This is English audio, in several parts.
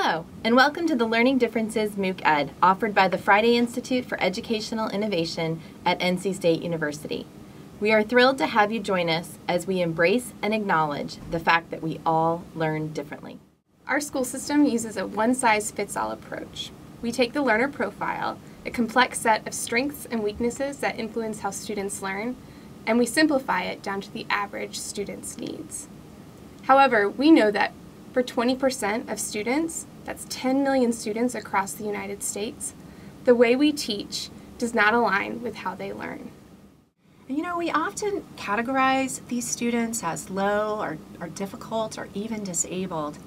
Hello, and welcome to the Learning Differences MOOC Ed, offered by the Friday Institute for Educational Innovation at NC State University. We are thrilled to have you join us as we embrace and acknowledge the fact that we all learn differently. Our school system uses a one-size-fits-all approach. We take the learner profile, a complex set of strengths and weaknesses that influence how students learn, and we simplify it down to the average student's needs. However, we know that for 20% of students, that's 10 million students across the United States, the way we teach does not align with how they learn. You know, we often categorize these students as low or difficult or even disabled.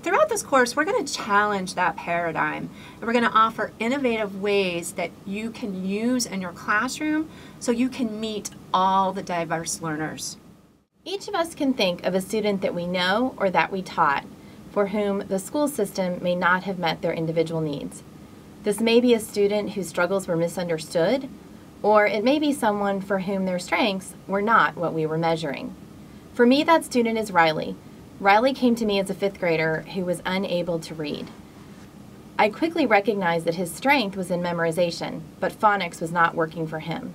Throughout this course, we're going to challenge that paradigm, and we're going to offer innovative ways that you can use in your classroom so you can meet all the diverse learners. Each of us can think of a student that we know or that we taught, for whom the school system may not have met their individual needs. This may be a student whose struggles were misunderstood, or it may be someone for whom their strengths were not what we were measuring. For me, that student is Riley. Riley came to me as a fifth grader who was unable to read. I quickly recognized that his strength was in memorization, but phonics was not working for him.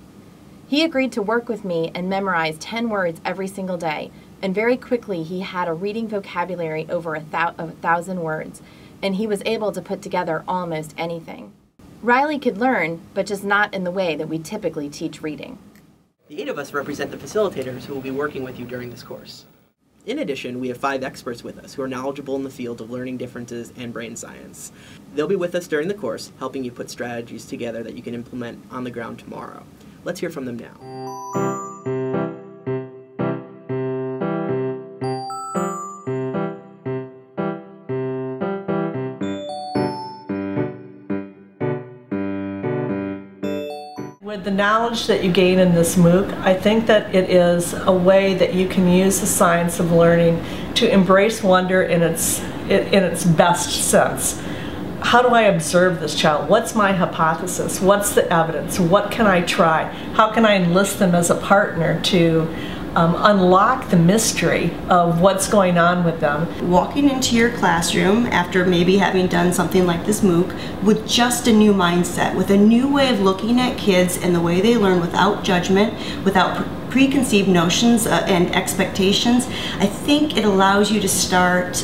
He agreed to work with me and memorize 10 words every single day, and very quickly he had a reading vocabulary over 1,000 words, and he was able to put together almost anything. Riley could learn, but just not in the way that we typically teach reading. The 8 of us represent the facilitators who will be working with you during this course. In addition, we have 5 experts with us who are knowledgeable in the field of learning differences and brain science. They'll be with us during the course, helping you put strategies together that you can implement on the ground tomorrow. Let's hear from them now. With the knowledge that you gain in this MOOC, I think that it is a way that you can use the science of learning to embrace wonder in its best sense. How do I observe this child? What's my hypothesis? What's the evidence? What can I try? How can I enlist them as a partner to unlock the mystery of what's going on with them? Walking into your classroom after maybe having done something like this MOOC with just a new mindset, with a new way of looking at kids and the way they learn without judgment, without preconceived notions and expectations, I think it allows you to start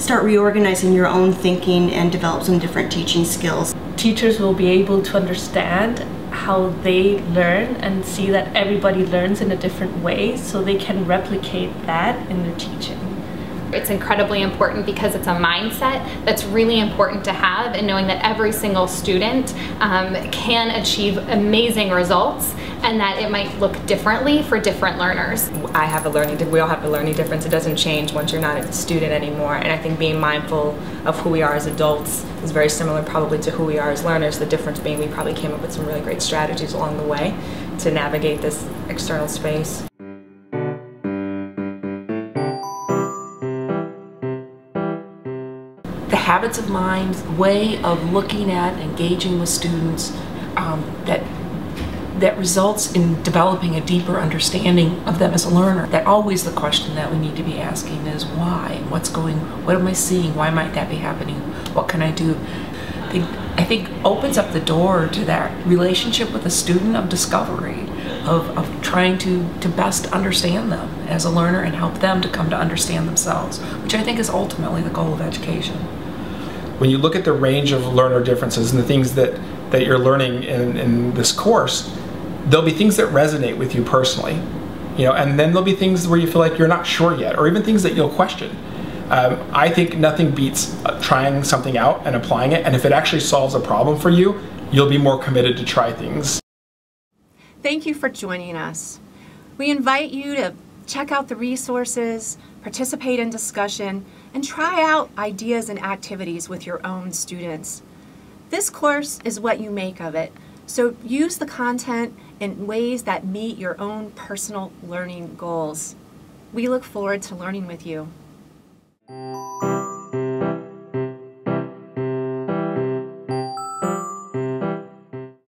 reorganizing your own thinking and develop some different teaching skills. Teachers will be able to understand how they learn and see that everybody learns in a different way, so they can replicate that in their teaching. It's incredibly important because it's a mindset that's really important to have, and knowing that every single student can achieve amazing results and that it might look differently for different learners. We all have a learning difference. It doesn't change once you're not a student anymore, and I think being mindful of who we are as adults is very similar probably to who we are as learners, the difference being we probably came up with some really great strategies along the way to navigate this external space. The habits of mind, way of looking at, engaging with students, that results in developing a deeper understanding of them as a learner. That always the question that we need to be asking is why? What am I seeing? Why might that be happening? What can I do? I think opens up the door to that relationship with a student of discovery, of trying to best understand them as a learner and help them to come to understand themselves, which I think is ultimately the goal of education. When you look at the range of learner differences and the things that you're learning in this course, there'll be things that resonate with you personally, and then there'll be things where you feel like you're not sure yet, or even things that you'll question. I think nothing beats trying something out and applying it, and if it actually solves a problem for you, you'll be more committed to try things. Thank you for joining us. We invite you to check out the resources, participate in discussion, and try out ideas and activities with your own students. This course is what you make of it, so use the content in ways that meet your own personal learning goals. We look forward to learning with you.